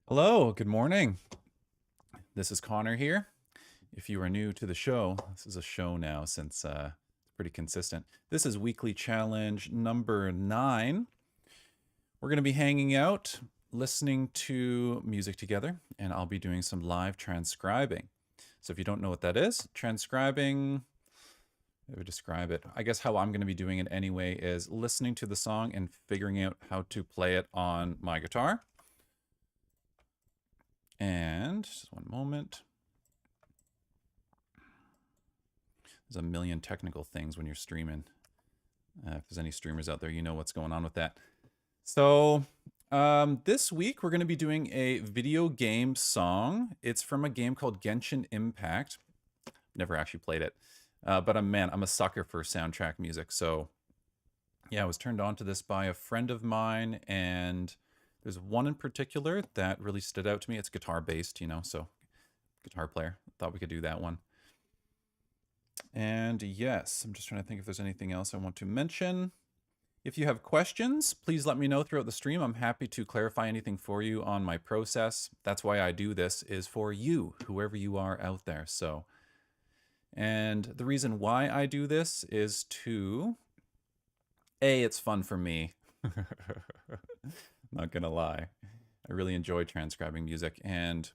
Hello, good morning. This is Connor here. If you are new to the show, this is a show now since it's pretty consistent. This is weekly challenge number 9. We're going to be hanging out, listening to music together, and I'll be doing some live transcribing. So if you don't know what that is, transcribing, I would describe it. I guess how I'm going to be doing it anyway is listening to the song and figuring out how to play it on my guitar. And just one moment. There's a million technical things when you're streaming. If there's any streamers out there, you know what's going on with that. So this week we're going to be doing a video game song. It's from a game called Genshin Impact. Never actually played it, but I'm a sucker for soundtrack music. So yeah, I was turned on to this by a friend of mine, and there's one in particular that really stood out to me. It's guitar based, so guitar player. Thought we could do that one. And yes, I'm just trying to think if there's anything else I want to mention. If you have questions, please let me know throughout the stream. I'm happy to clarify anything for you on my process. That's why I do this, is for you, whoever you are out there. So, and the reason why I do this is to, it's fun for me. Not gonna lie. I really enjoy transcribing music. And,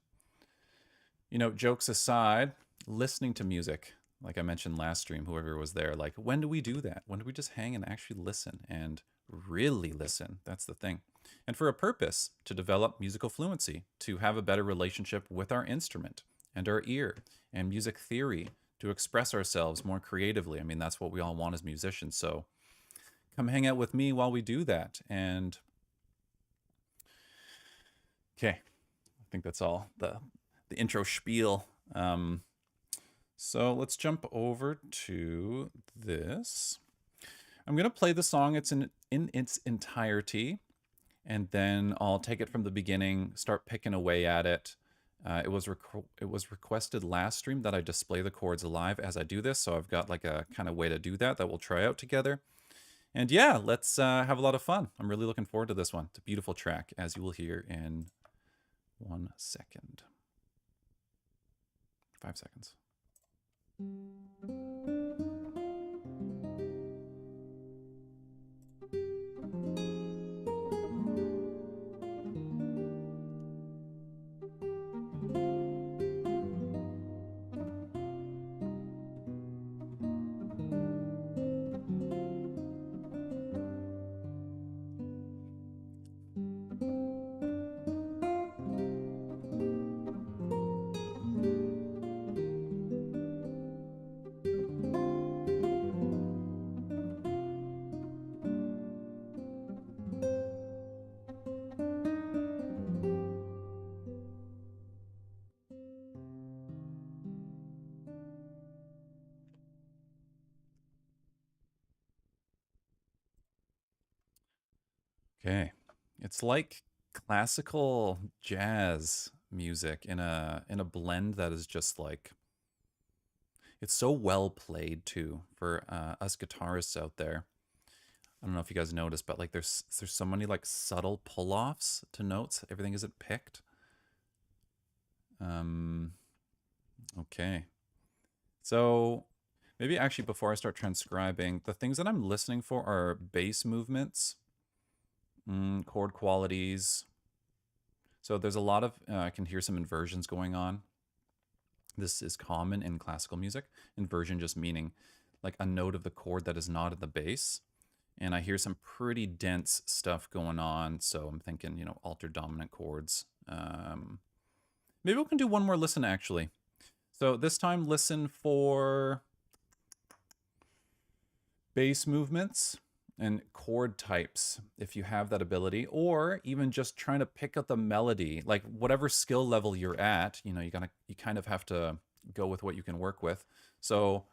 jokes aside, listening to music, like I mentioned last stream, whoever was there, like, when do we do that? When do we just hang and actually listen and really listen? That's the thing. And for a purpose, to develop musical fluency, to have a better relationship with our instrument and our ear, and music theory, to express ourselves more creatively. I mean, that's what we all want as musicians. So come hang out with me while we do that. And okay, I think that's all the intro spiel. So let's jump over to this. I'm going to play the song in its entirety, and then I'll take it from the beginning, start picking away at it. It was requested last stream that I display the chords live as I do this, so I've got like a kind of way to do that we'll try out together. And yeah, let's have a lot of fun. I'm really looking forward to this one. It's a beautiful track, as you will hear in 1 second. 5 seconds. Okay. It's like classical jazz music in a blend that is just like, it's so well played too for us guitarists out there. I don't know if you guys noticed, but like there's so many like subtle pull-offs to notes. Everything isn't picked. Okay. So maybe actually before I start transcribing, the things that I'm listening for are bass movements, chord qualities. So there's a lot of, I can hear some inversions going on. This is common in classical music. Inversion just meaning like a note of the chord that is not in the bass. And I hear some pretty dense stuff going on. So I'm thinking, altered dominant chords. Maybe we can do one more listen actually. So this time listen for bass movements and chord types if you have that ability, or even just trying to pick up the melody, like whatever skill level you're at, you kind of have to go with what you can work with. So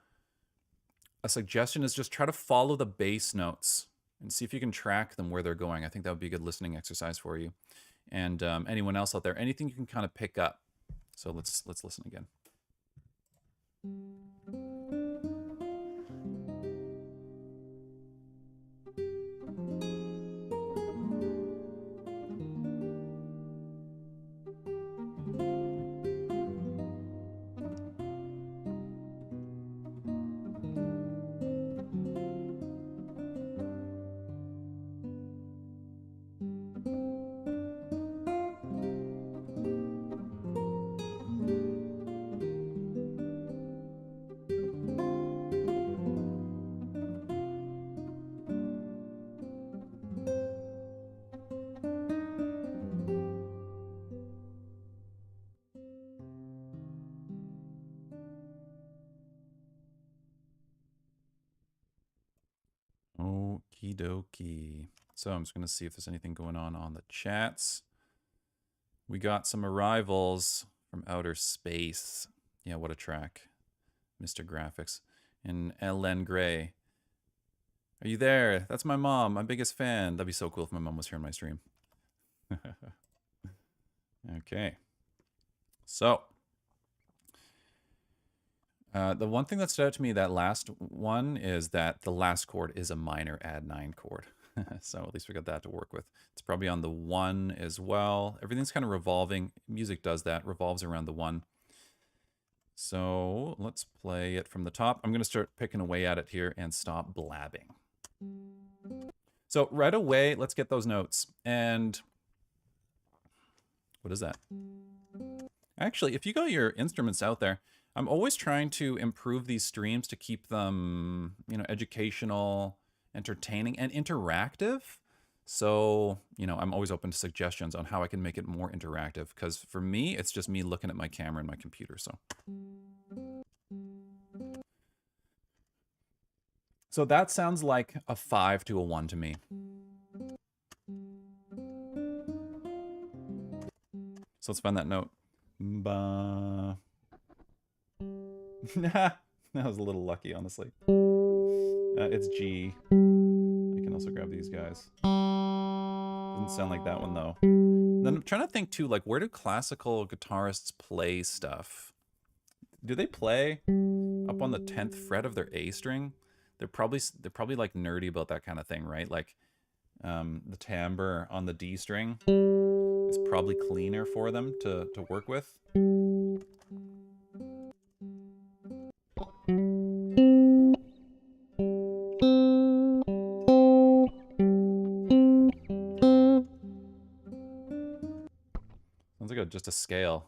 a suggestion is just try to follow the bass notes and see if you can track them where they're going. I think that would be a good listening exercise for you. And anyone else out there, anything you can kind of pick up. So let's listen again. dokie. So I'm just going to see if there's anything going on the chats. We got some arrivals from outer space. Yeah, what a track. Mr. Graphics. And Ellen Gray. Are you there? That's my mom, my biggest fan. That'd be so cool if my mom was here on my stream. Okay. So, the one thing that stood out to me, that last one, is that the last chord is a minor add 9 chord. So at least we got that to work with. It's probably on the 1 as well. Everything's kind of revolving. Music does that, revolves around the 1. So let's play it from the top. I'm going to start picking away at it here and stop blabbing. So right away, let's get those notes. And what is that? Actually, if you got your instruments out there, I'm always trying to improve these streams to keep them, you know, educational, entertaining, and interactive. So, you know, I'm always open to suggestions on how I can make it more interactive, because for me, it's just me looking at my camera and my computer. So that sounds like a 5 to a 1 to me. So let's find that note. Ba. That was a little lucky, honestly. It's G. I can also grab these guys. Doesn't sound like that one, though. Then I'm trying to think, too, like, where do classical guitarists play stuff? Do they play up on the 10th fret of their A string? They're probably like nerdy about that kind of thing, right? Like, the timbre on the D string is probably cleaner for them to work with. Sounds like just a scale.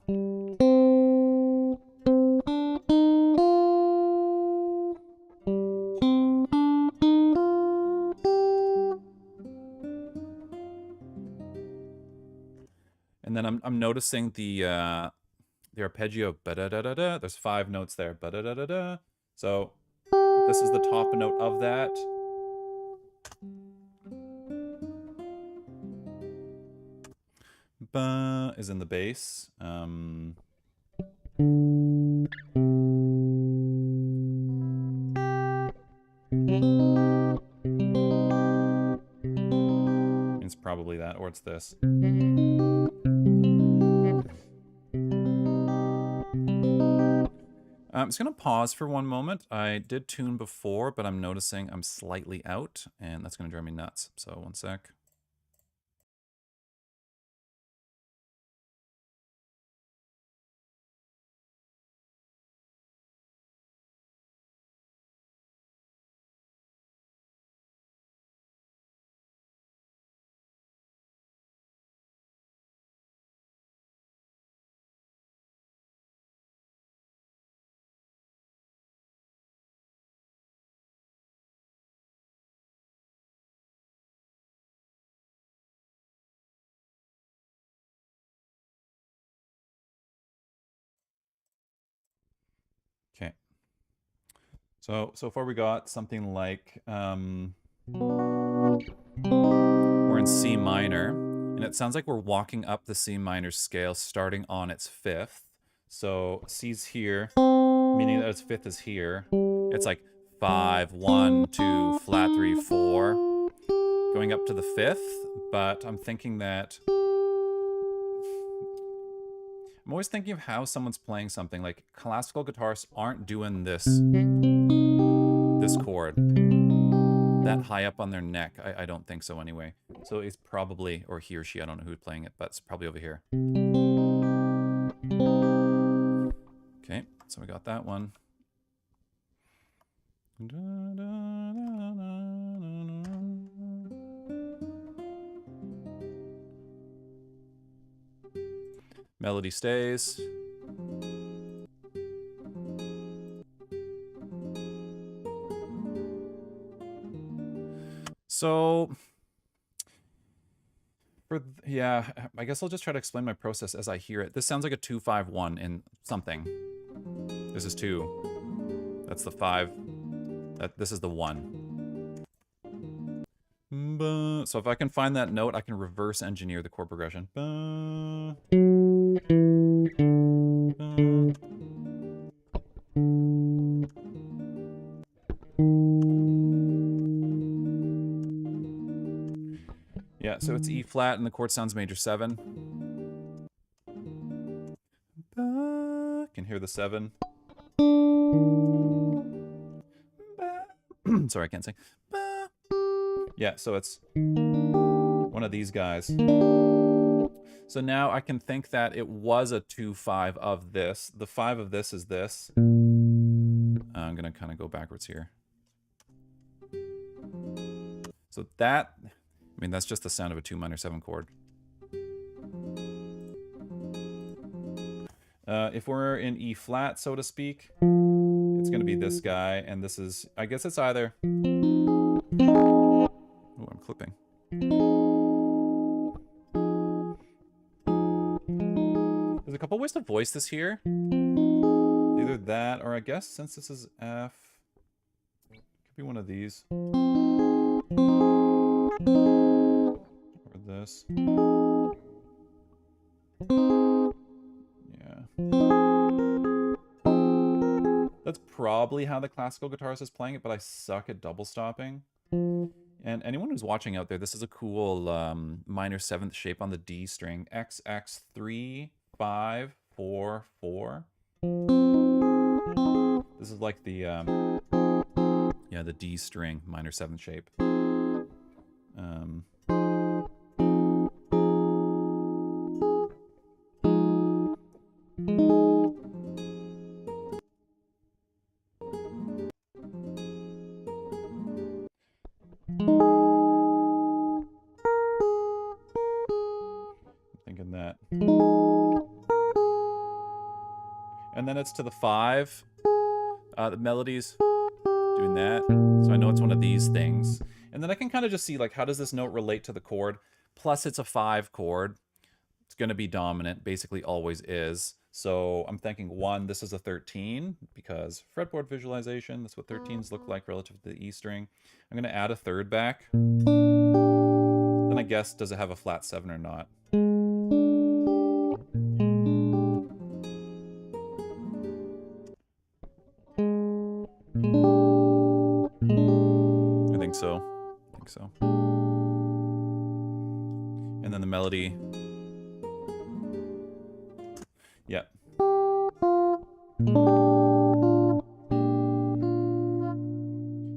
And then I'm noticing the arpeggio. Ba-da-da-da-da. There's 5 notes there. Ba-da-da-da-da. So this is the top note of that. Ba is in the bass. It's probably that, or it's this. I'm just going to pause for one moment. I did tune before, but I'm noticing I'm slightly out, and that's going to drive me nuts. So one sec. Okay. So far we got something like we're in C minor, and it sounds like we're walking up the C minor scale starting on its 5th. So C's here, meaning that its 5th is here. It's like 5, 1, 2, flat 3, 4, going up to the 5th, but I'm thinking that I'm always thinking of how someone's playing something. Like, classical guitarists aren't doing this chord that high up on their neck. I don't think so anyway. So it's probably, or he or she, I don't know who's playing it, but it's probably over here. Okay, so we got that one. Melody stays. So, yeah, I guess I'll just try to explain my process as I hear it. This sounds like a 2-5-1 in something. This is 2. That's the 5. This is the 1. So if I can find that note, I can reverse engineer the chord progression. Yeah, so it's E flat and the chord sounds major 7. Can hear the 7. Sorry, I can't sing. Yeah, so it's one of these guys. So now I can think that it was a 2-5 of this. The 5 of this is this. I'm going to kind of go backwards here. So that, I mean, that's just the sound of a 2 minor 7 chord. If we're in E flat, so to speak, it's going to be this guy, and this is, I guess it's either... Oh, I'm clipping. There's a couple ways to voice this here. Either that, or I guess since this is F, it could be one of these. Or this. Yeah. That's probably how the classical guitarist is playing it, but I suck at double stopping. And anyone who's watching out there, this is a cool minor 7th shape on the D string. XX3, 5, 4, 4. This is like the, yeah, the D string minor 7th shape. Thinking that. And then it's to the 5. The melodies doing that. So I know it's one of these things. And then I can kind of just see, like, how does this note relate to the chord? Plus, it's a 5 chord. It's going to be dominant, basically always is. So I'm thinking, 1, this is a 13, because fretboard visualization, that's what 13s look like relative to the E string. I'm going to add a 3rd back. Then I guess, does it have a flat 7 or not? I think so. And then the melody. Yeah.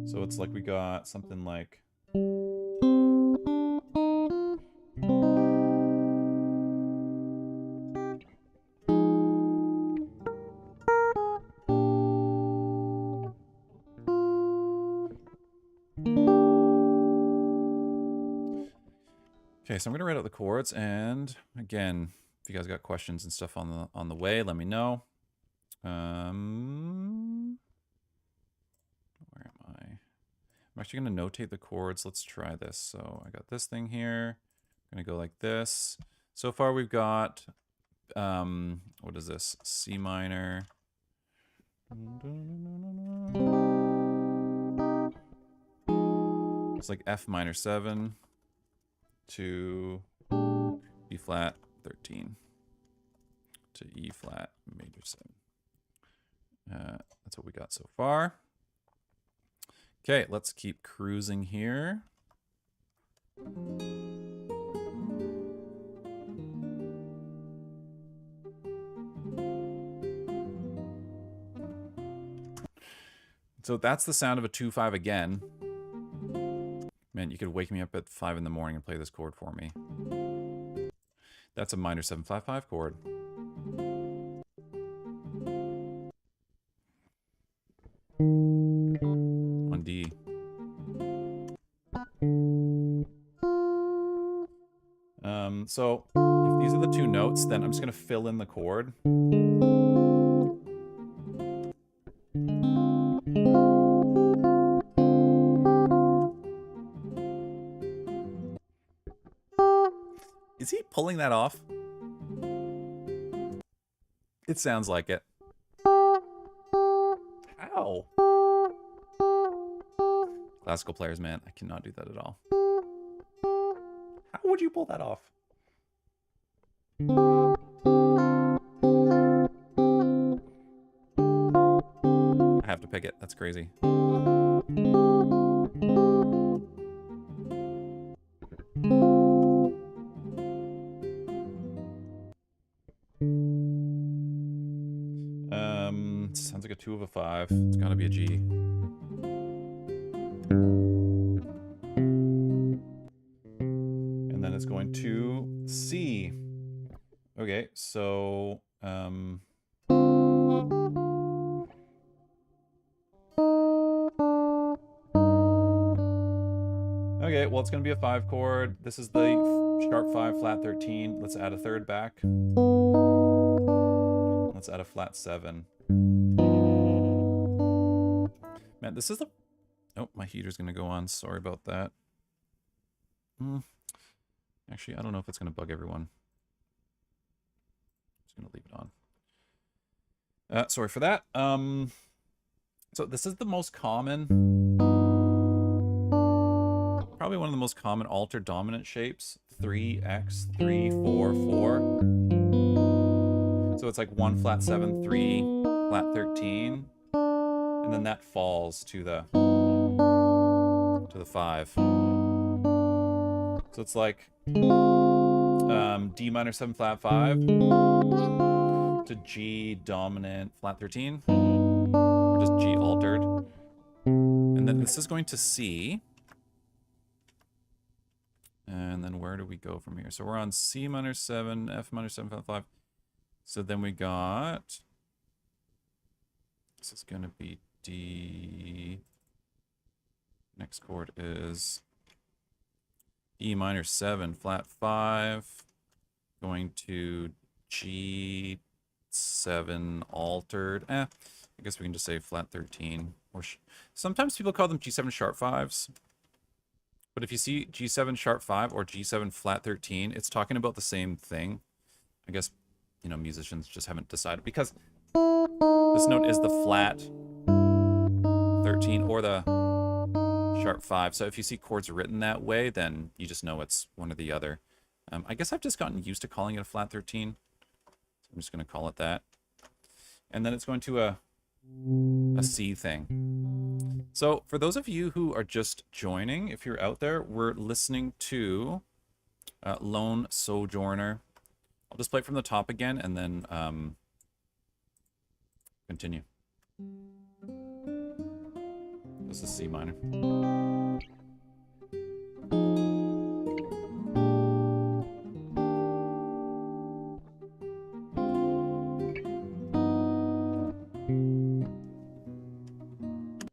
So it's like we got something like... Okay, so I'm gonna write out the chords, and again, if you guys got questions and stuff on the way, let me know. Where am I? I'm actually gonna notate the chords. Let's try this. So I got this thing here. I'm gonna go like this. So far we've got what is this? C minor. It's like F minor 7 to B flat 13 to E flat major 7. That's what we got so far. Okay, let's keep cruising here. So that's the sound of a 2-5 again. Man, you could wake me up at 5 in the morning and play this chord for me. That's a minor 7-5-5 chord. On D. So if these are the 2 notes, then I'm just going to fill in the chord. Is he pulling that off? It sounds like it. How? Classical players, man, I cannot do that at all. would you pull that off? I have to pick it. That's crazy. Sounds like a 2 of a 5. It's gotta be a G. And then it's going to C. Okay, so okay, well, it's going to be a 5 chord. This is the sharp 5, flat 13. Let's add a third back. Let's add a flat 7. Man, this is the... Oh, my heater's going to go on. Sorry about that. Actually, I don't know if it's going to bug everyone. Just going to leave it on. Sorry for that. So this is the most common... Probably one of the most common altered dominant shapes. 3x, 3, 4, 4. So it's like 1 flat 7, 3 flat 13. And then that falls to the 5. So it's like D minor 7 flat 5 to G dominant flat 13. Or just G altered. And then this is going to C. And then where do we go from here? So we're on C minor 7, F minor 7 flat 5. So then we got... This is going to be D. Next chord is E minor 7 flat 5. Going to G7 altered. I guess we can just say flat 13. Or sometimes people call them G7 sharp 5s. But if you see G7 sharp 5 or G7 flat 13, it's talking about the same thing. I guess, you know, musicians just haven't decided. Because this note is the flat 13 or the sharp 5. So if you see chords written that way, then you just know it's one or the other. I guess I've just gotten used to calling it a flat 13. So I'm just going to call it that. And then it's going to a C thing. So for those of you who are just joining, if you're out there, we're listening to Lone Sojourner. I'll just play it from the top again and then continue. This is C minor.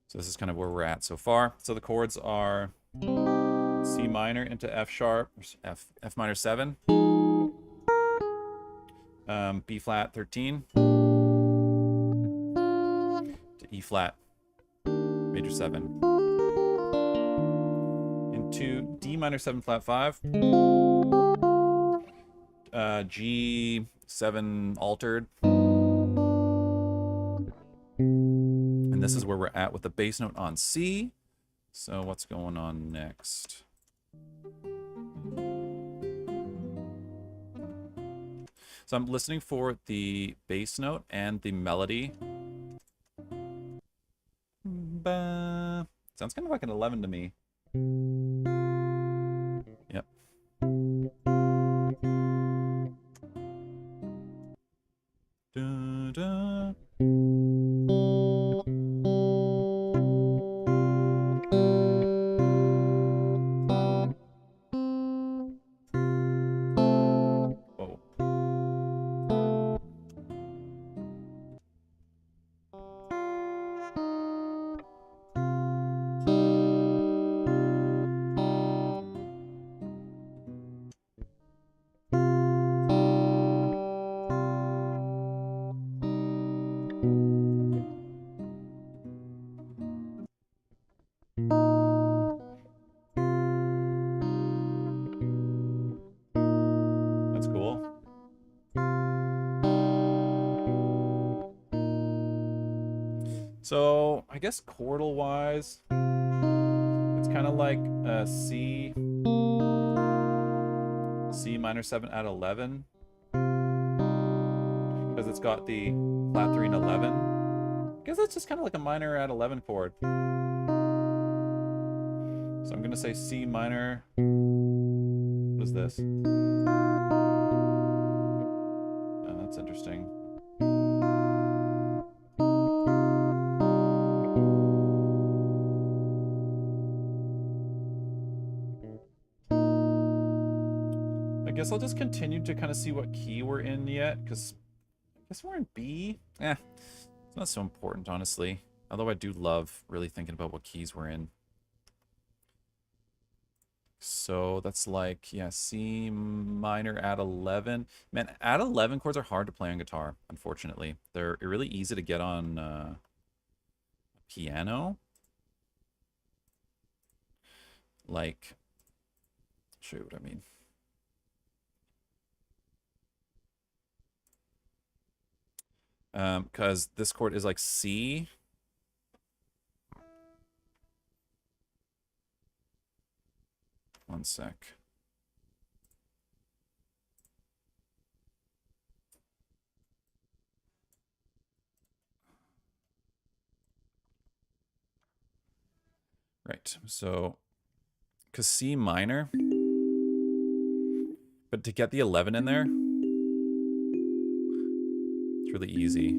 So this is kind of where we're at so far. So the chords are C minor into F sharp, F minor 7, B flat 13, to E flat major 7, into D minor 7 flat 5, G7 altered. And this is where we're at with the bass note on C. So what's going on next? So I'm listening for the bass note and the melody. Sounds kind of like an 11 to me. Yep. Da, da. That's cool. So I guess chordal wise, it's kind of like a C C minor 7 add 11. Because it's got the flat 3 and 11. I guess that's just kind of like a minor add 11 chord. So I'm going to say C minor. What is this? Oh, that's interesting. I guess I'll just continue to kind of see what key we're in yet, because I guess we're in B. It's not so important, honestly. Although I do love really thinking about what keys we're in. So that's like, yeah, C minor add 11. Man, add 11 chords are hard to play on guitar, unfortunately. They're really easy to get on piano. Like, I'll show you what I mean. Because this chord is like C. One sec. Right, so, because C minor, but to get the 11 in there, it's really easy.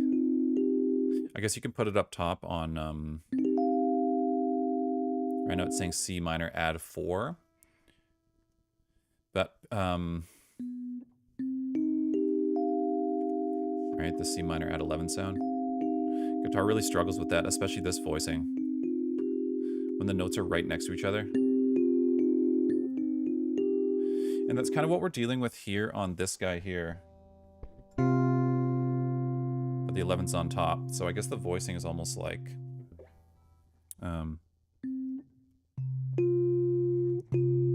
I guess you can put it up top on, right now it's saying C minor add 4. But, right, the C minor add 11 sound. Guitar really struggles with that, especially this voicing. When the notes are right next to each other. And that's kind of what we're dealing with here on this guy here. But the 11's on top, so I guess the voicing is almost like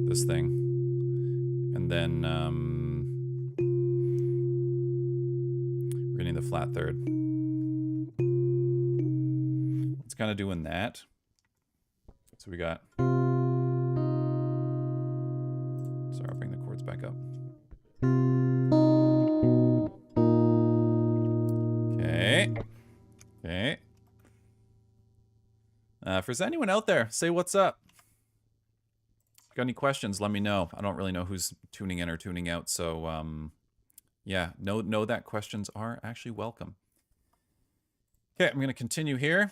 this thing. And then we're getting the flat third. It's kind of doing that. So we got... Sorry, I'll bring the chords back up. Okay. Okay. If there's anyone out there, say what's up. Got any questions, let me know. I don't really know who's tuning in or tuning out, so yeah, know that questions are actually welcome. Okay, I'm going to continue here.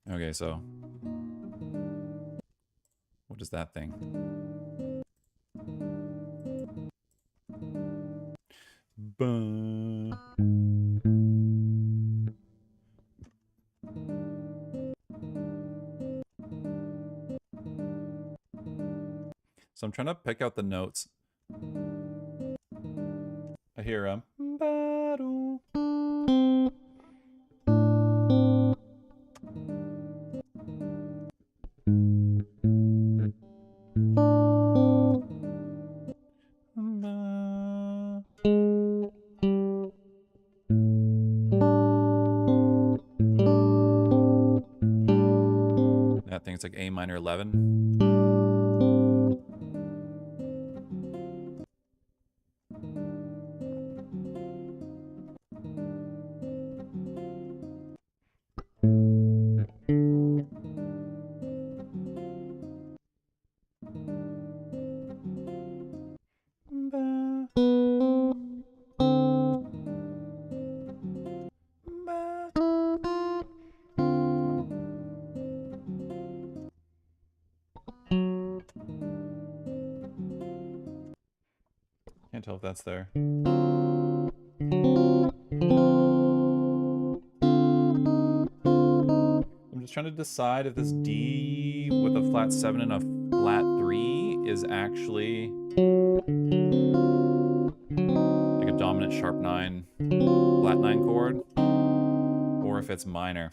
Okay, so what is that thing? Bum. So I'm trying to pick out the notes. I hear that thing. It's like A minor 11. Can't tell if that's there. I'm just trying to decide if this D with a flat 7 and a flat 3 is actually like a dominant sharp 9, flat 9 chord, or if it's minor.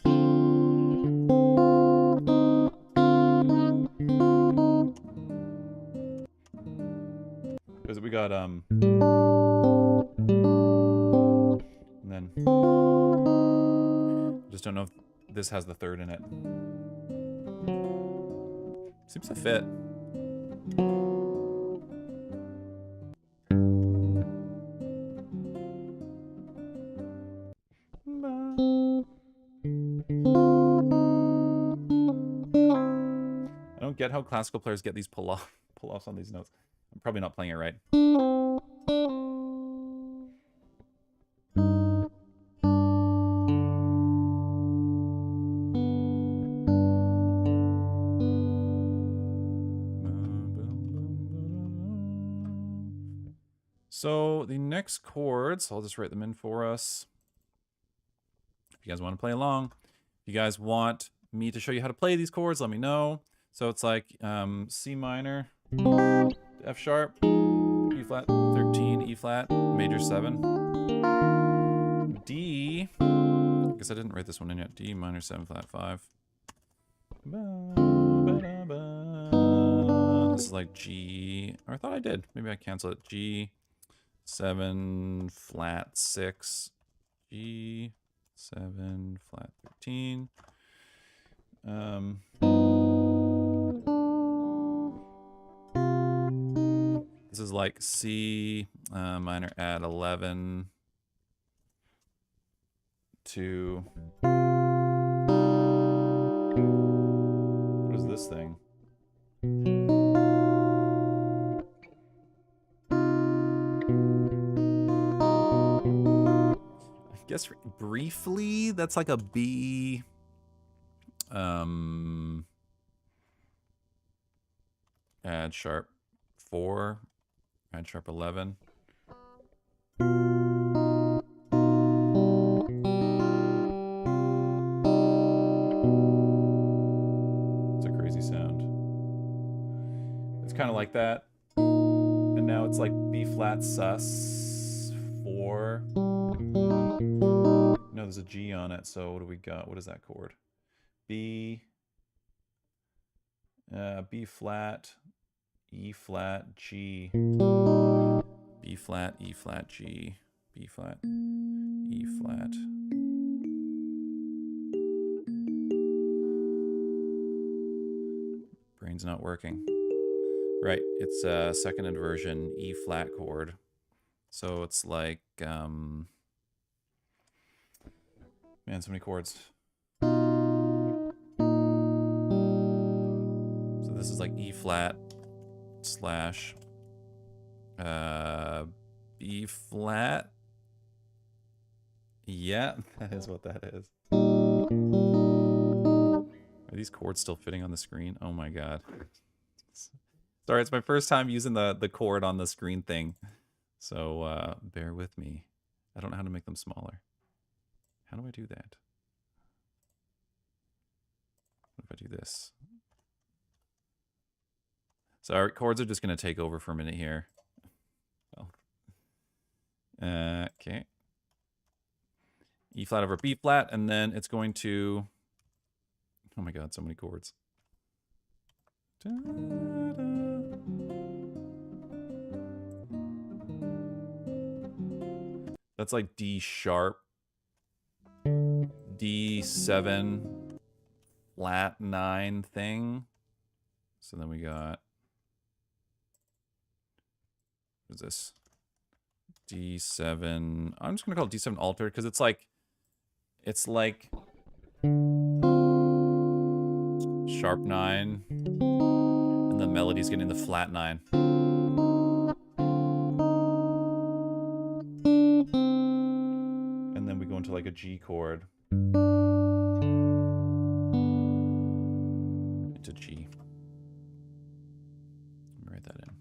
Because we got and then I just don't know if this has the third in it. Seems to fit. I don't get how classical players get these pull-offs on these notes. I'm probably not playing it right. So the next chords, I'll just write them in for us. If you guys want to play along, if you guys want me to show you how to play these chords, let me know. So it's like C minor, F sharp, E flat 13, E flat, major 7, D, I guess I didn't write this one in yet, D minor 7 flat 5. This is like G, or I thought I did. Maybe I cancel it. G 7 flat 6, G 7 flat 13. This is like C minor add 11 to, what is this thing? I guess briefly that's like a B add sharp 4, add sharp 11. It's a crazy sound. It's kind of like that. And now it's like B flat sus 4. No, there's a G on it, so what do we got? What is that chord? B flat, E flat, G, B flat, E flat, G, B flat, E flat. Brain's not working. Right, it's a second inversion E flat chord. So it's like, man, so many chords. So this is like E flat slash B flat. Yeah, that is what that is. Are these chords still fitting on the screen? Oh my god. Sorry, it's my first time using the chord on the screen thing. So bear with me. I don't know how to make them smaller. How do I do that? What if I do this? So our chords are just going to take over for a minute here. Oh. Okay. E flat over B flat, and then it's going to... Oh my god, so many chords. That's like D sharp, D7, flat 9 thing. So then we got, what is this? D7. I'm just gonna call it D7 altered because it's like sharp 9, and the melody's getting the flat 9. And then we go into like a G chord. Into G. Let me write that in.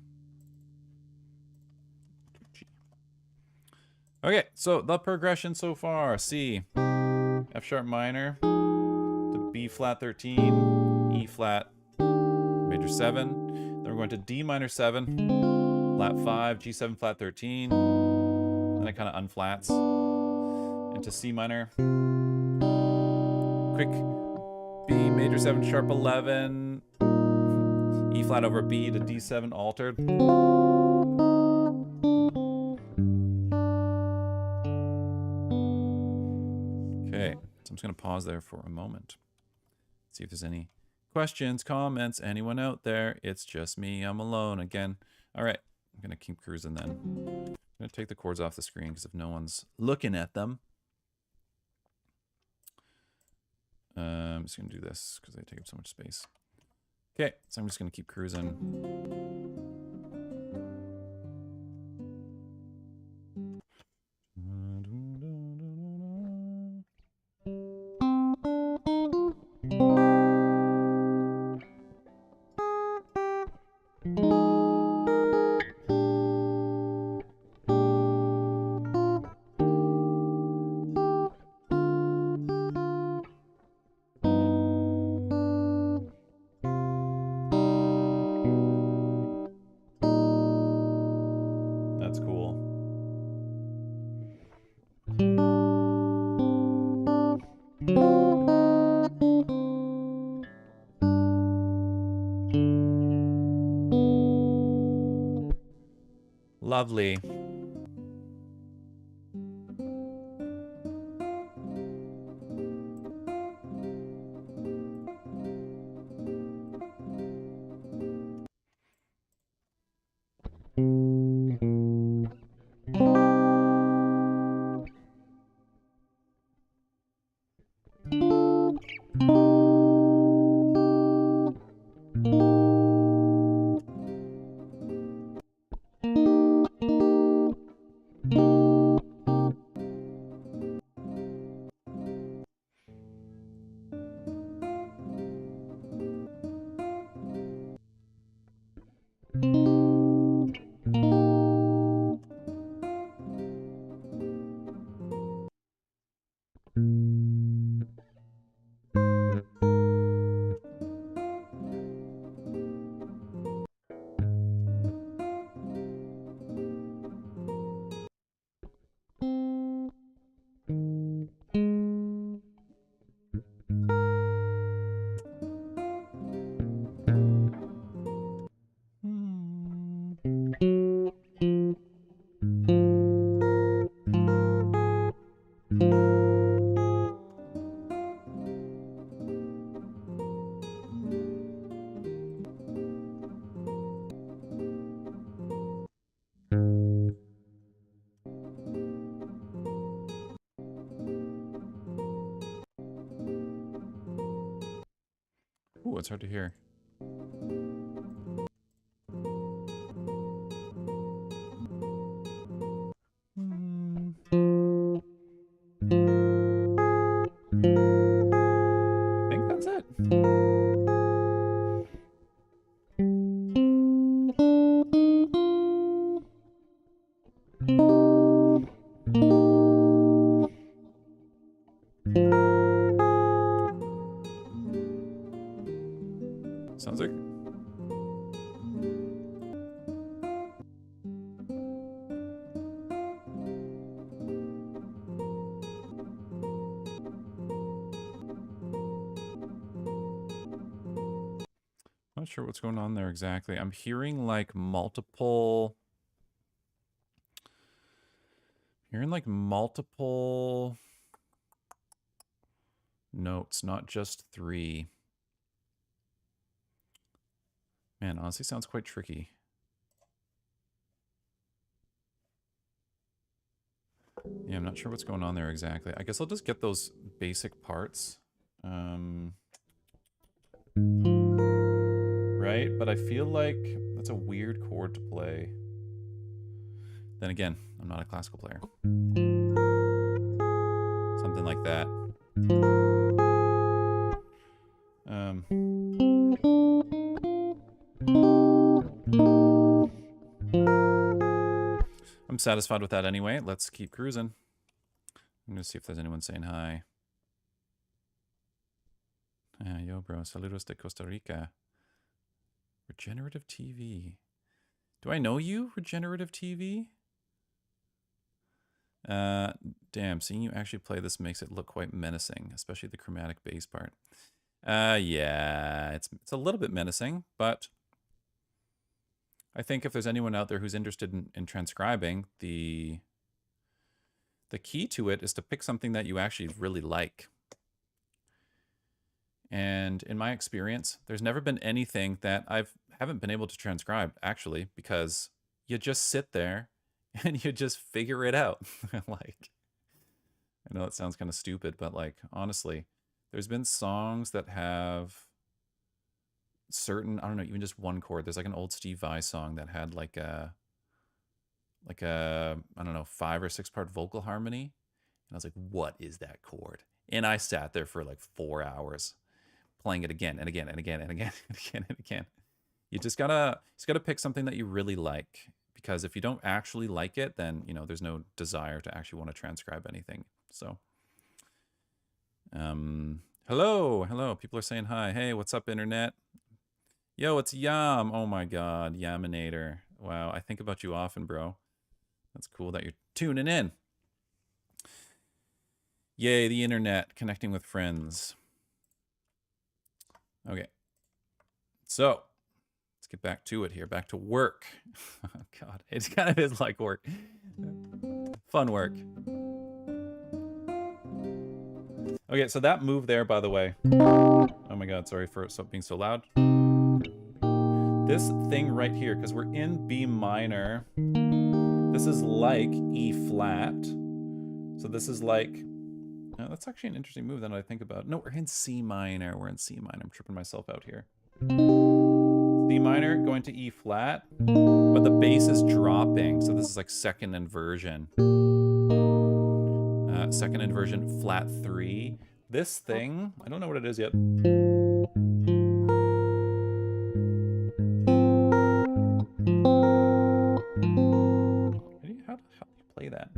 G. Okay, so the progression so far. C, F sharp minor, to B flat 13, E flat major 7. Then we're going to D minor 7, flat 5, G7 flat 13. Then it kind of unflats into C minor. Quick B major 7 sharp 11, E flat over B to D7 altered. Okay, so I'm just going to pause there for a moment. See if there's any Questions, comments, anyone out there? It's just me. I'm alone again. All right. I'm going to keep cruising then. I'm going to take the chords off the screen because if no one's looking at them. I'm just going to do this because they take up so much space. Okay, so I'm just going to keep cruising. That's cool. Lovely. Ooh, it's hard to hear. I think that's it. Sounds like... Not sure what's going on there exactly. I'm hearing like multiple... notes, not just 3. Man, honestly sounds quite tricky. Yeah, I'm not sure what's going on there exactly. I guess I'll just get those basic parts. Right? But I feel like that's a weird chord to play. Then again, I'm not a classical player. Something like that. I'm satisfied with that anyway. Let's keep cruising. I'm gonna see if there's anyone saying hi. Yo, bro. Saludos de Costa Rica. Regenerative TV. Do I know you, Regenerative TV? Damn, seeing you actually play this makes it look quite menacing, especially the chromatic bass part. Yeah, it's a little bit menacing, but I think if there's anyone out there who's interested in transcribing, the key to it is to pick something that you actually really like. And in my experience, there's never been anything that haven't been able to transcribe, actually, because you just sit there and you just figure it out. Like, I know it sounds kind of stupid, but like, honestly, there's been songs that have certain, I don't know, even just one chord. There's like an old Steve Vai song that had like a, I don't know, 5 or 6 part vocal harmony. And I was like, what is that chord? And I sat there for like 4 hours playing it again and again and again and again and again and again. You just gotta pick something that you really like, because if you don't actually like it, then there's no desire to actually want to transcribe anything. So hello, people are saying hi. Hey, what's up, internet? Yo, it's Yam. Oh my god, Yaminator. Wow, I think about you often, bro. That's cool that you're tuning in. Yay, the internet, connecting with friends. Okay, so let's get back to it here. Back to work. Oh god, it kind of is like work. Fun work. Okay, so that move there, by the way. Oh my god, sorry for being so loud. This thing right here, because we're in B minor, this is like E flat. So this is like, that's actually an interesting move then I think about. No, we're in C minor. We're in C minor. I'm tripping myself out here. C minor going to E flat, but the bass is dropping. So this is like second inversion. Second inversion, flat 3. This thing, I don't know what it is yet. How do you play that?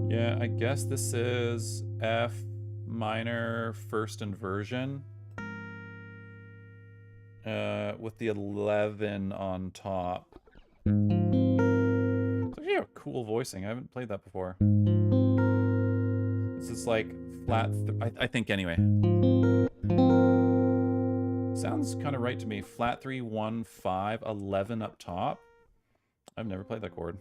Yeah, I guess this is F minor first inversion. With the 11 on top. It's actually a cool voicing. I haven't played that before. This is like flat, I think anyway. Sounds kind of right to me. Flat 3, 1, 5, 11 up top. I've never played that chord.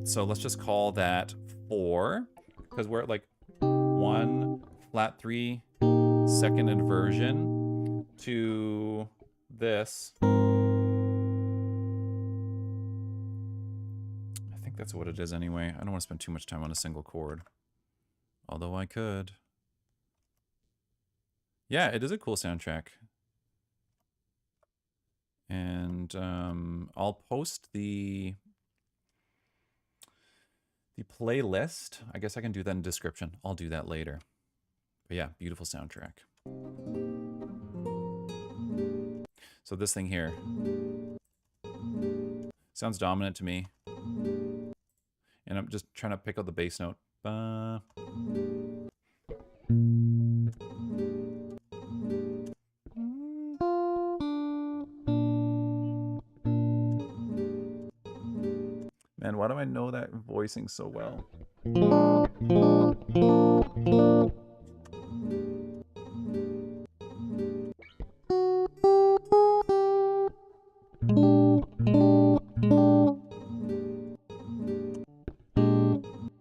So let's just call that 4, because we're at like 1, flat 3, second inversion to this. I think that's what it is anyway. I don't want to spend too much time on a single chord, although I could. Yeah, it is a cool soundtrack. And I'll post the playlist. I guess I can do that in description. I'll do that later. But yeah, beautiful soundtrack. So this thing here sounds dominant to me. And I'm just trying to pick out the bass note. Ba. Man, why do I know that voicing so well?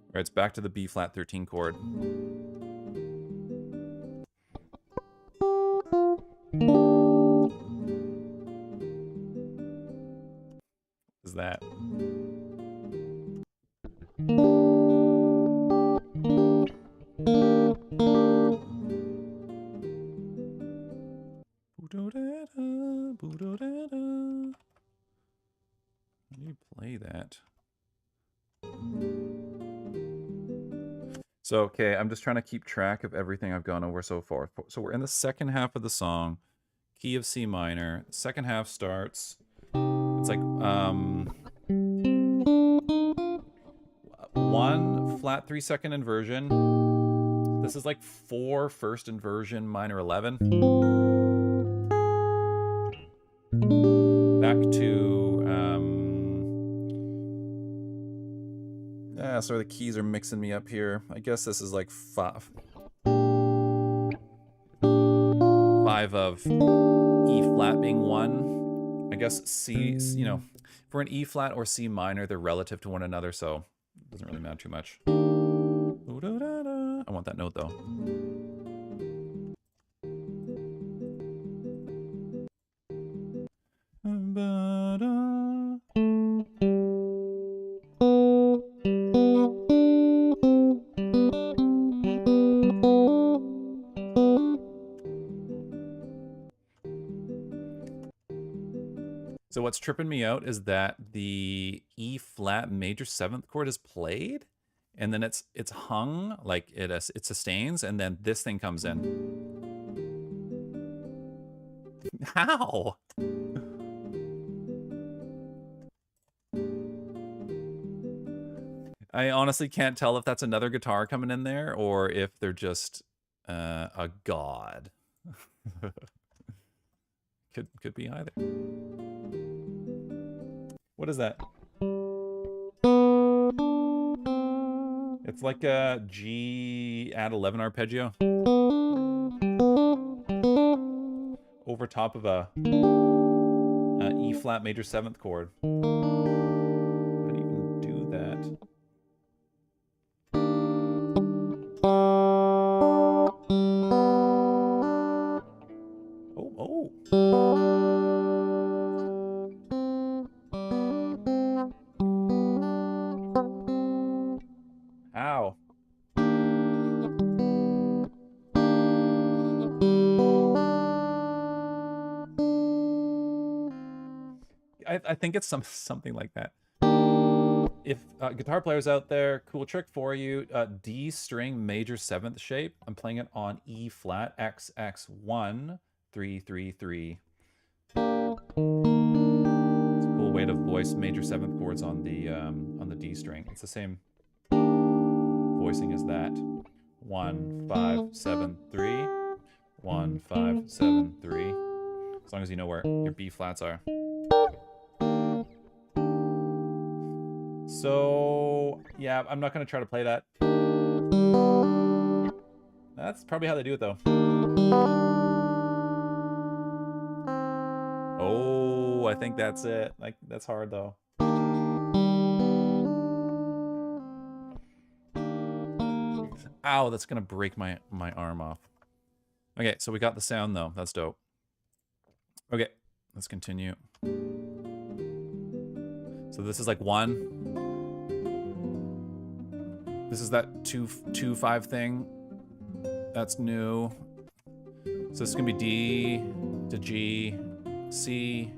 Alright, it's back to the B flat 13 chord. What is that? How do you play that? So, okay, I'm just trying to keep track of everything I've gone over so far. So we're in the second half of the song, key of C minor. Second half starts. It's It's like 1 flat 3-second inversion. This is like 4 first inversion minor 11. Back to sorry, the keys are mixing me up here. I guess this is like 5 of E flat being 1. I guess C, you know, for an E flat or C minor, they're relative to one another, so it doesn't really matter too much. I want that note though. So what's tripping me out is that the E flat major 7th chord is played, and then it's hung, like it sustains, and then this thing comes in. How? I honestly can't tell if that's another guitar coming in there or if they're just a god. Could be either. What is that? It's like a G add 11 arpeggio over top of a E flat major 7th chord. How do you even do that? Oh. Ow. I think it's something like that. If guitar players out there, cool trick for you. D string major 7th shape. I'm playing it on E flat XX1 3 3 3. It's a cool way to voice major 7th chords on the D string. It's the same voicing as that. 1 5 7 3. 1 5 7 3. As long as you know where your B flats are. So, yeah, I'm not going to try to play that. That's probably how they do it, though. Oh, I think that's it. Like, that's hard, though. Ow, that's going to break my arm off. Okay, so we got the sound, though. That's dope. Okay, let's continue. So this is like 1. This is that 2-5 thing. That's new. So this is gonna be D to G, C.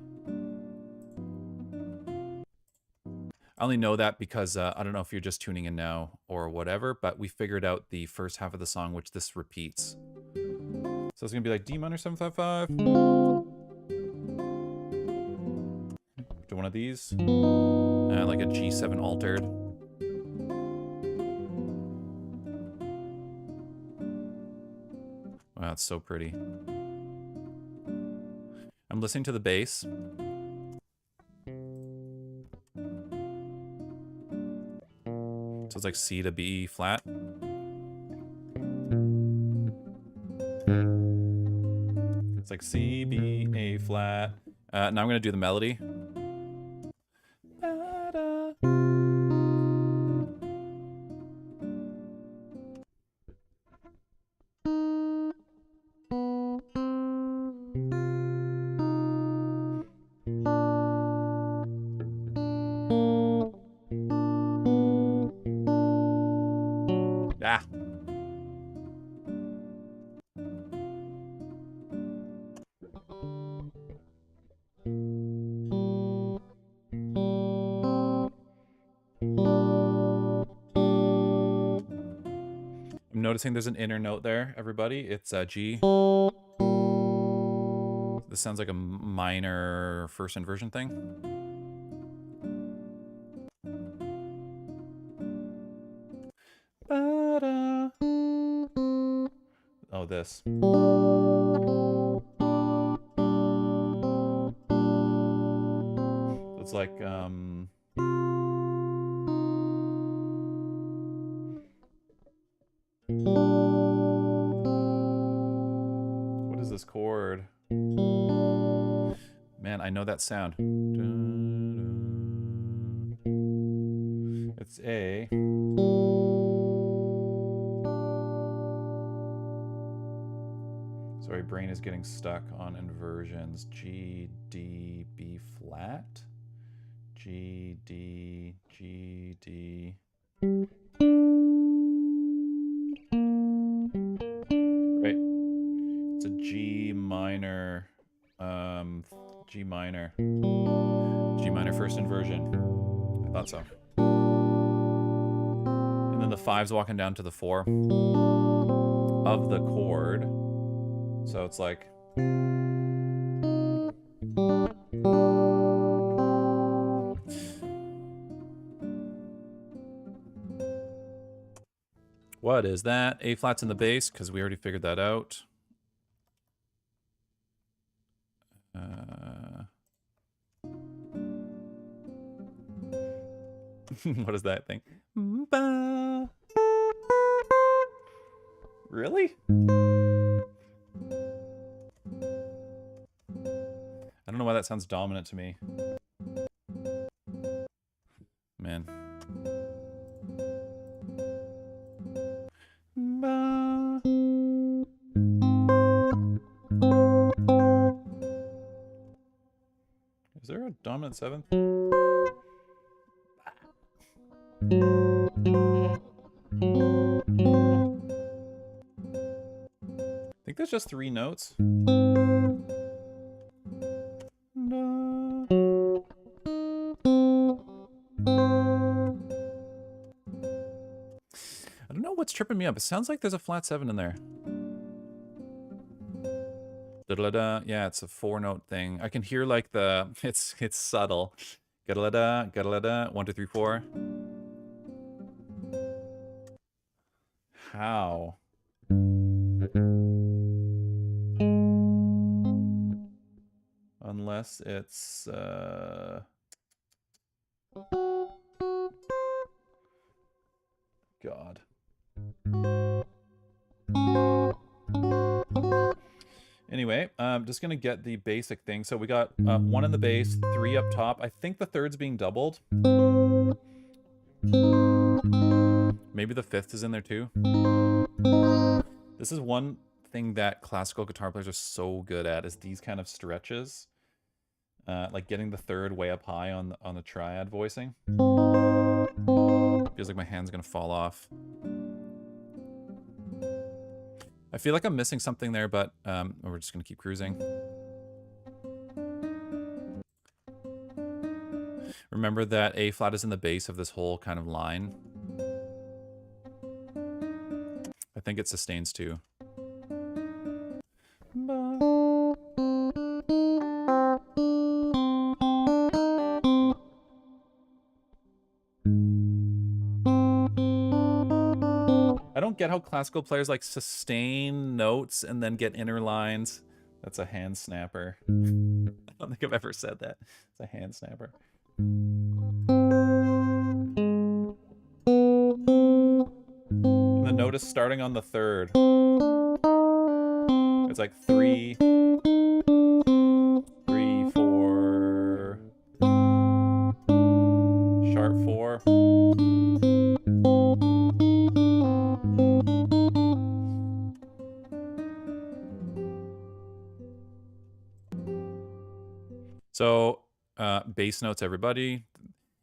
I only know that because I don't know if you're just tuning in now or whatever, but we figured out the first half of the song, which this repeats. So it's gonna be like D minor 755. Do one of these, like a G7 altered. Wow, it's so pretty. I'm listening to the bass. So it's like C to B flat. It's like C, B, A flat. Now I'm gonna do the melody. Noticing there's an inner note there, everybody. It's G. This sounds like a minor first inversion thing. this. It's like, what is this chord? Man, I know that sound. It's A. Sorry, brain is getting stuck on inversions. G, D, B flat. G, D, G, D. Right. It's a G minor. G minor. G minor first inversion. I thought so. And then the 5's walking down to the 4 of the chord. So it's like... What is that? A flat's in the bass, because we already figured that out. What is that thing? Really? I don't know why that sounds dominant to me. Man. Is there a dominant 7th? I think there's just 3 notes. I don't know what's tripping me up. It sounds like there's a flat 7 in there. Da-da-da. Yeah, it's a 4-note thing. I can hear like the... It's subtle. Ga-da-da-da, ga-da-da-da. 1, 2, 3, 4. How? Unless it's... God. Anyway, I'm just going to get the basic thing. So we got 1 in the bass, 3 up top. I think the 3rd's being doubled. Maybe the 5th is in there too. This is one thing that classical guitar players are so good at, is these kind of stretches. Like getting the 3rd way up high on the triad voicing. Feels like my hand's going to fall off. I feel like I'm missing something there, but we're just going to keep cruising. Remember that A flat is in the base of this whole kind of line. I think it sustains too. I don't get how classical players like sustain notes and then get inner lines. That's a hand snapper. I don't think I've ever said that. It's a hand snapper. And the note is starting on the 3rd. It's like 3, 3, 4, sharp 4. So, bass notes, everybody.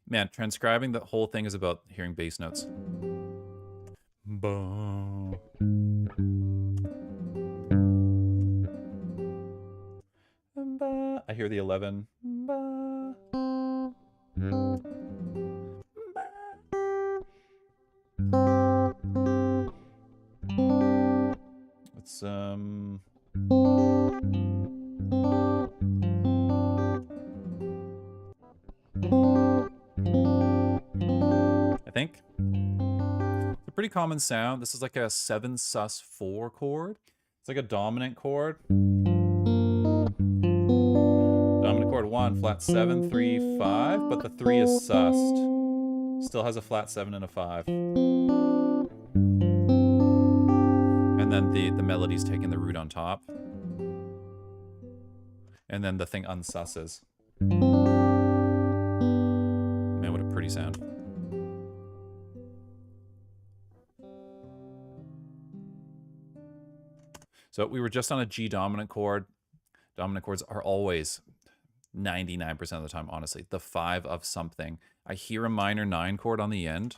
Man, transcribing the whole thing is about hearing bass notes. Boom. I hear the 11. It's I think. It's a pretty common sound. This is like a 7 sus 4 chord. It's like a dominant chord. Dominant chord 1, flat 7, 3, 5, but the 3 is sussed. Still has a flat 7 and a 5. And then the melody's taking the root on top. And then the thing unsusses. Man, what a pretty sound. So we were just on a G dominant chord. Dominant chords are always 99% of the time, honestly, the 5 of something. I hear a minor 9 chord on the end.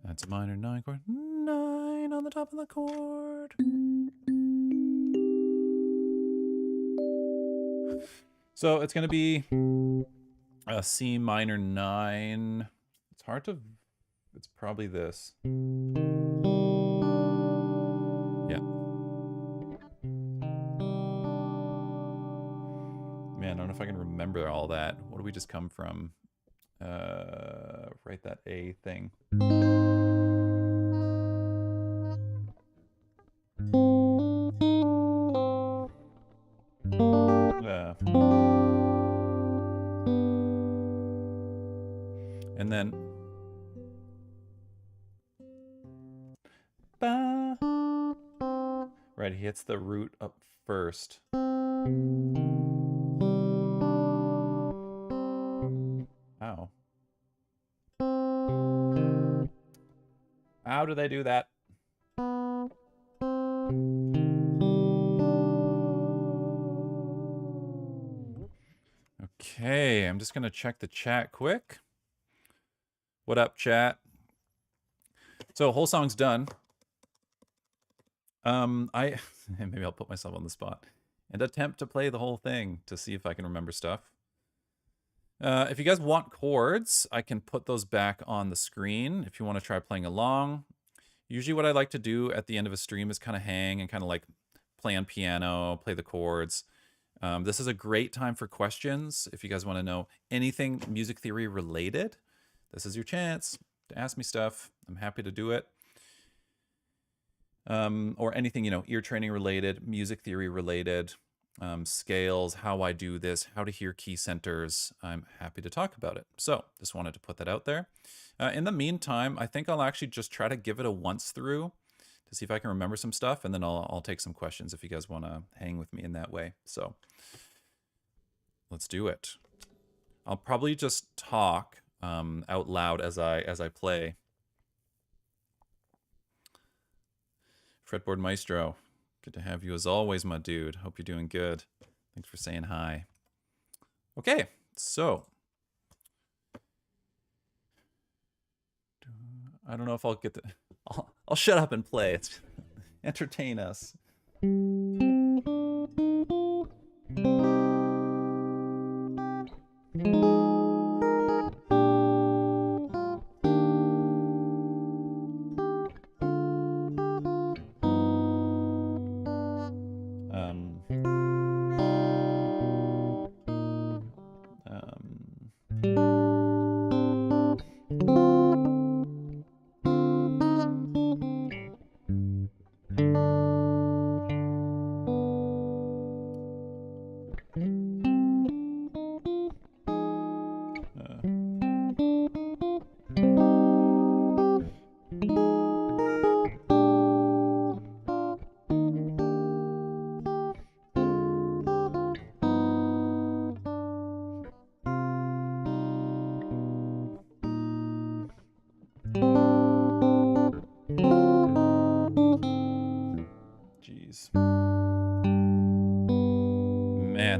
That's a minor 9 chord. 9 on the top of the chord. So it's going to be a C minor 9. It's hard to... It's probably this. Yeah. Man, I don't know if I can remember all that. What do we just come from? Write that A thing. And then... Ba. Right, he hits the root up first. Ow. How do they do that? Okay, I'm just going to check the chat quick. What up, chat? So, whole song's done. Maybe I'll put myself on the spot and attempt to play the whole thing to see if I can remember stuff. If you guys want chords, I can put those back on the screen if you want to try playing along. Usually what I like to do at the end of a stream is kind of hang and kind of like play on piano, play the chords. This is a great time for questions. If you guys want to know anything music theory related, this is your chance to ask me stuff. I'm happy to do it. Or anything, ear training related, music theory related, scales, how I do this, how to hear key centers. I'm happy to talk about it. So just wanted to put that out there. In the meantime, I think I'll actually just try to give it a once through to see if I can remember some stuff, and then I'll take some questions if you guys want to hang with me in that way. So let's do it. I'll probably just talk out loud as I play. Fretboard Maestro, good to have you as always, my dude. Hope you're doing good. Thanks for saying hi. Okay, so I don't know if I'll get to... I'll shut up and play. It's entertain us.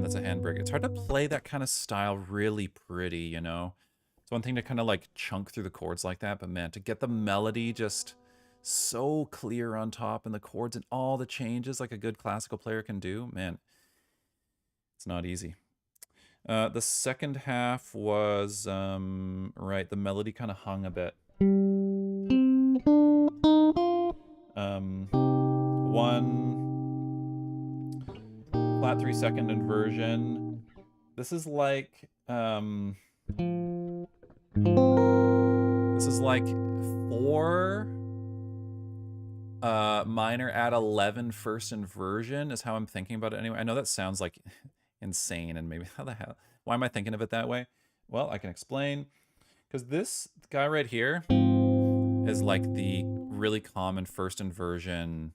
That's a handbrake. It's hard to play that kind of style really pretty, you know? It's one thing to kind of like chunk through the chords like that, but man, to get the melody just so clear on top and the chords and all the changes like a good classical player can do, man, it's not easy. The second half was, right, the melody kind of hung a bit. One flat 3/2 inversion. This is like or minor at 11 first inversion is how I'm thinking about it anyway. I know that sounds like insane, and maybe how the hell, why am I thinking of it that way? Well, I can explain. Because this guy right here is like the really common first inversion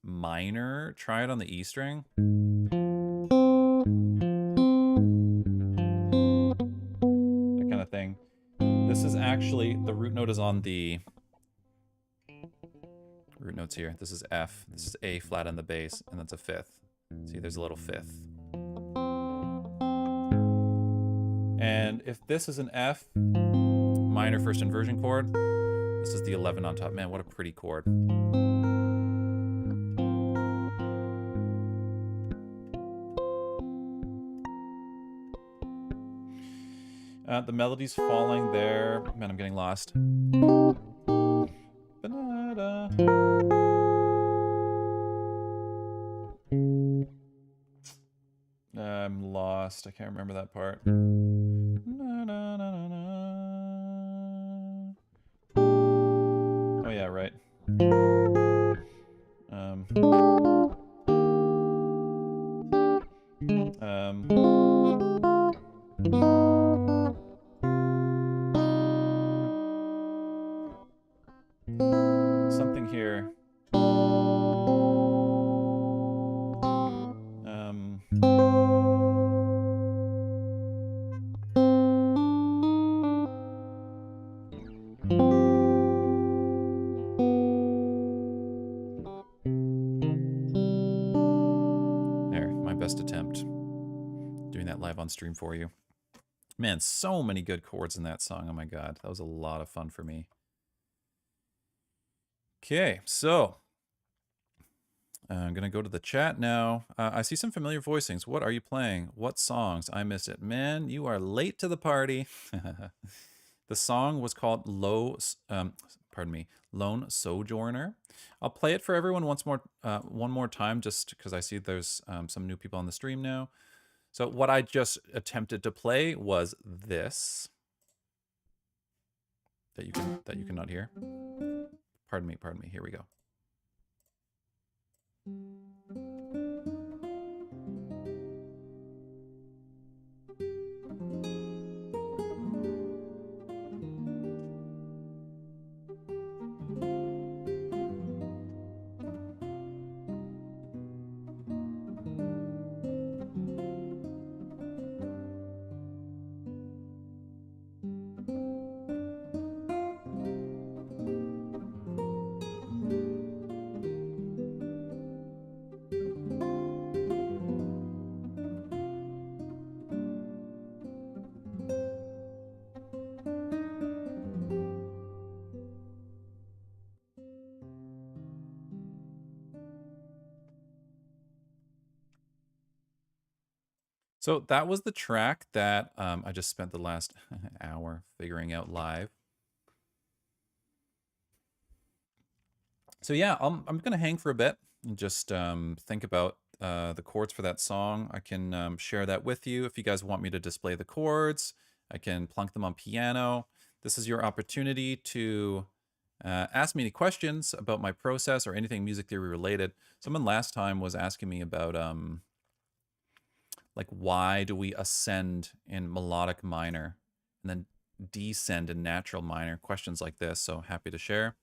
minor. Try it on the E string. That kind of thing. This is actually, the root note is on the root notes here. This is F. This is A flat on the bass, and that's a fifth. See, there's a little fifth. And if this is an F minor first inversion chord, this is the 11 on top. Man, what a pretty chord. The melody's falling there. Man, I'm getting lost. I'm lost. I can't remember that part. Oh yeah, right. Something here. There, my best attempt. Doing that live on stream for you. Man, so many good chords in that song. Oh my god, that was a lot of fun for me. Okay, so I'm going to go to the chat now. I see some familiar voicings. What are you playing? What songs? I missed it. Man, you are late to the party. The song was called Lone Sojourner. I'll play it for everyone one more time, just because I see there's some new people on the stream now. So what I just attempted to play was this that you cannot hear. Pardon me. Here we go. So that was the track that I just spent the last hour figuring out live. So yeah, I'm going to hang for a bit and just think about the chords for that song. I can share that with you. If you guys want me to display the chords, I can plunk them on piano. This is your opportunity to ask me any questions about my process or anything music theory related. Someone last time was asking me about like, why do we ascend in melodic minor and then descend in natural minor? Questions like this, so happy to share.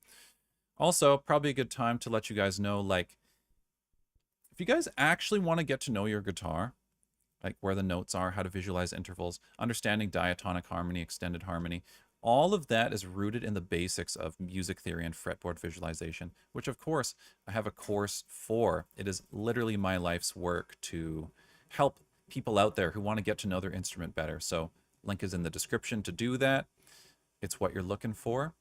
Also, probably a good time to let you guys know, like, if you guys actually want to get to know your guitar, like where the notes are, how to visualize intervals, understanding diatonic harmony, extended harmony, all of that is rooted in the basics of music theory and fretboard visualization, which of course I have a course for. It is literally my life's work to help people out there who want to get to know their instrument better. So link is in the description to do that. It's what you're looking for.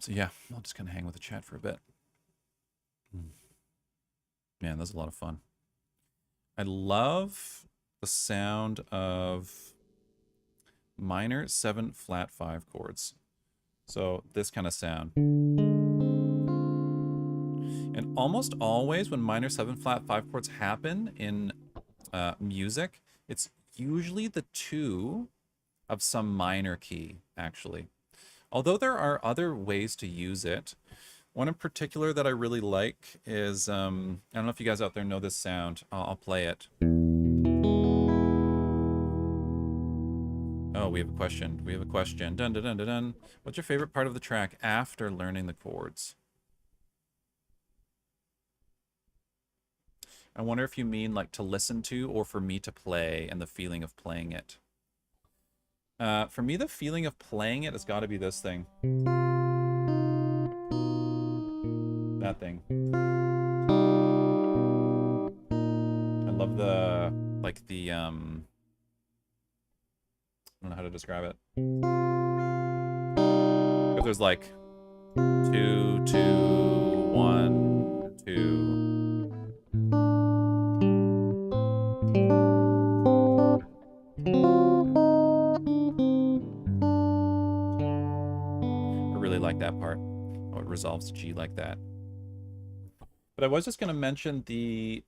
So yeah, I'll just kind of hang with the chat for a bit. Man, that's a lot of fun. I love the sound of minor 7 flat 5 chords. So this kind of sound. And almost always when minor 7 flat 5 chords happen in music, it's usually the 2 of some minor key, actually. Although there are other ways to use it. One in particular that I really like is, I don't know if you guys out there know this sound. I'll play it. Oh, we have a question. We have a question. Dun, dun, dun, dun, dun. What's your favorite part of the track after learning the chords? I wonder if you mean like to listen to or for me to play and the feeling of playing it. For me, the feeling of playing it has got to be this thing. That thing. I love the, like the, I don't know how to describe it. Because there's like 2, 2, 1, 2. I really like that part. Oh, it resolves G like that. But I was just going to mention the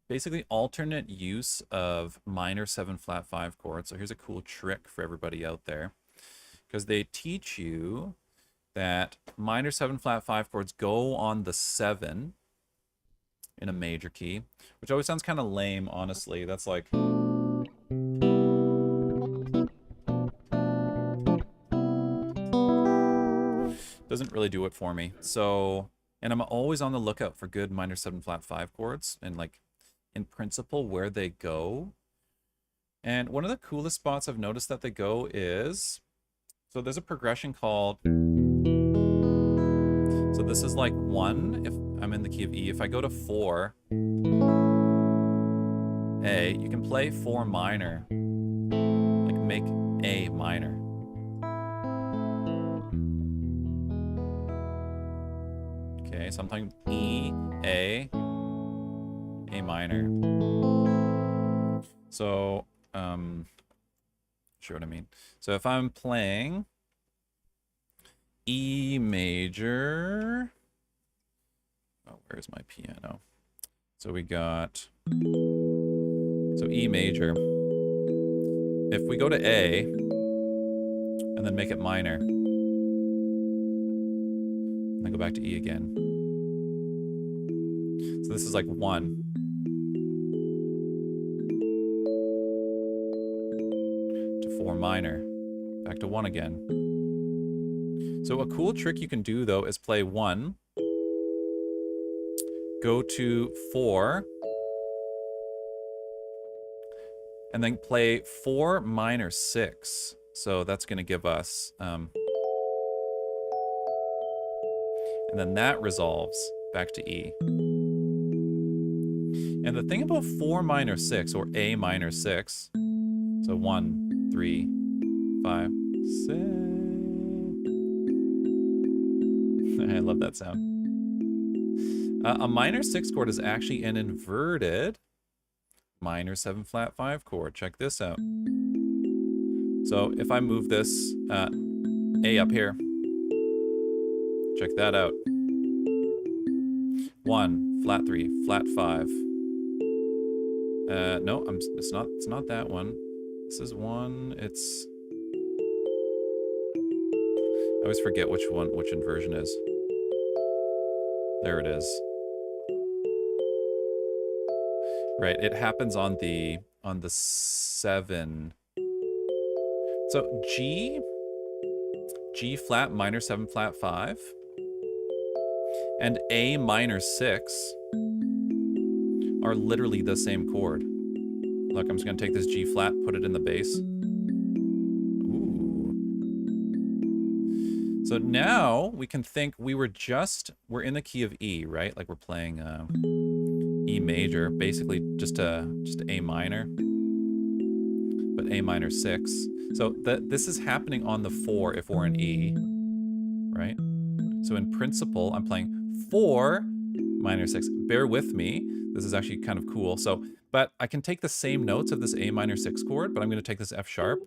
basically alternate use of minor 7 flat 5 chords. So here's a cool trick for everybody out there, because they teach you that minor 7 flat 5 chords go on the 7 in a major key, which always sounds kind of lame, honestly. That's like, doesn't really do it for me. So, and I'm always on the lookout for good minor 7 flat 5 chords, and like in principle where they go. And one of the coolest spots I've noticed that they go is, so there's a progression called, so this is like 1 if I'm in the key of E. If I go to 4 A, you can play 4 minor, like make A minor. Okay, so I'm playing E, A minor. So, sure what I mean. So if I'm playing E major, oh, where's my piano? So we got, so E major. If we go to A and then make it minor, and then go back to E again. So this is like 1. To 4 minor. Back to 1 again. So a cool trick you can do, though, is play 1. Go to 4. And then play 4 minor 6. So that's going to give us... and then that resolves back to E. And the thing about 4 minor 6, or A minor 6, so 1, 3, 5, 6. I love that sound. A minor 6 chord is actually an inverted minor 7 flat 5 chord. Check this out. So if I move this A up here, check that out. 1, flat 3, flat 5. No, it's not that one. This is 1. It's, I always forget which inversion is. There it is. Right, it happens on the 7. So G flat minor 7 flat 5 and A minor 6 are literally the same chord. Look, I'm just gonna take this G flat, put it in the bass. Ooh. So now we can think we're in the key of E, right? Like we're playing E major, basically just A minor, but A minor 6. So this is happening on the 4 if we're in E, right? So in principle, I'm playing 4 minor 6. Bear with me. This is actually kind of cool. So, but I can take the same notes of this A minor 6 chord, but I'm going to take this F sharp,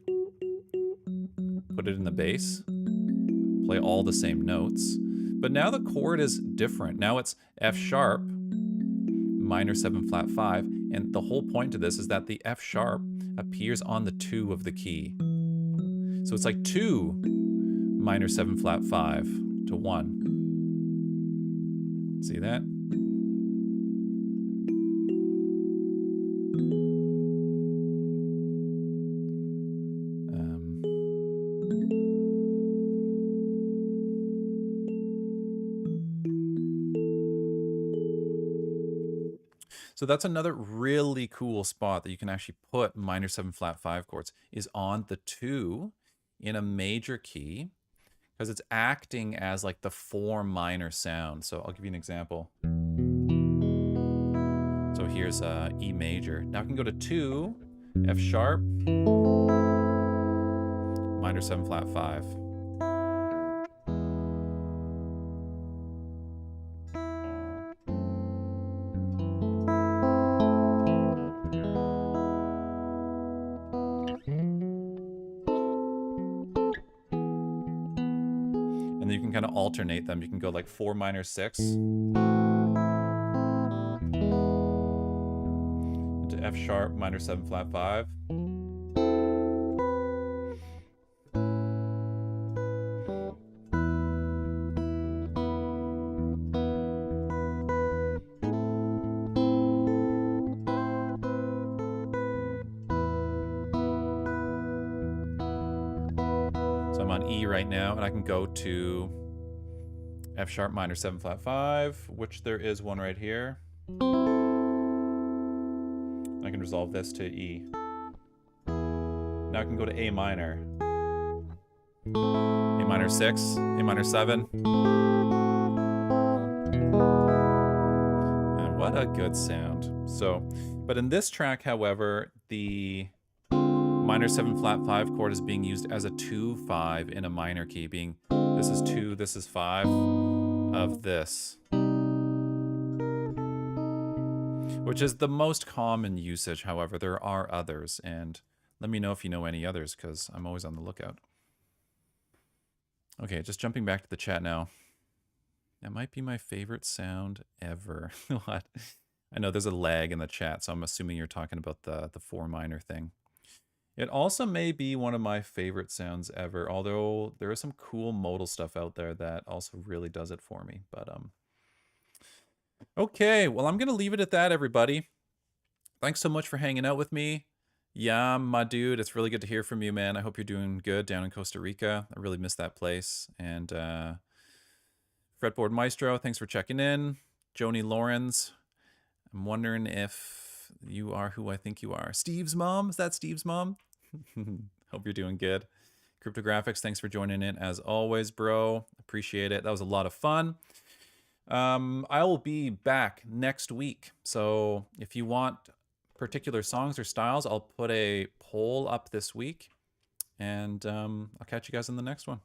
put it in the bass, play all the same notes. But now the chord is different. Now it's F sharp, minor 7 flat 5, And the whole point to this is that the F sharp appears on the 2 of the key. So it's like 2 minor 7 flat 5 to 1. See that? So that's another really cool spot that you can actually put minor 7 flat 5 chords, is on the 2 in a major key, because it's acting as like the 4 minor sound. So I'll give you an example. So here's E major. Now I can go to 2, F sharp, minor 7 flat 5. And then you can kind of alternate them. You can go like 4 minor 6 into F sharp, minor 7 flat 5. So I'm on E right now, and I can go to F sharp minor 7 flat 5, which there is one right here. I can resolve this to E. Now I can go to A minor. A minor 6, A minor 7. And what a good sound. So, but in this track, however, the minor 7 flat 5 chord is being used as a 2-5 in a minor key, being this is 2, this is 5 of this, which is the most common usage. However, there are others, and let me know if you know any others, because I'm always on the lookout. Okay, just jumping back to the chat now. That might be my favorite sound ever. What? I know there's a lag in the chat, so I'm assuming you're talking about the 4 minor thing. It also may be one of my favorite sounds ever, although there is some cool modal stuff out there that also really does it for me. But okay, well, I'm going to leave it at that, everybody. Thanks so much for hanging out with me. Yeah, my dude, it's really good to hear from you, man. I hope you're doing good down in Costa Rica. I really miss that place. And Fretboard Maestro, thanks for checking in. Joni Lawrence, I'm wondering if you are who I think you are. Steve's mom? Is that Steve's mom? Hope you're doing good. Cryptographics, thanks for joining in as always, bro. Appreciate it. That was a lot of fun. I will be back next week. So if you want particular songs or styles, I'll put a poll up this week. And I'll catch you guys in the next one.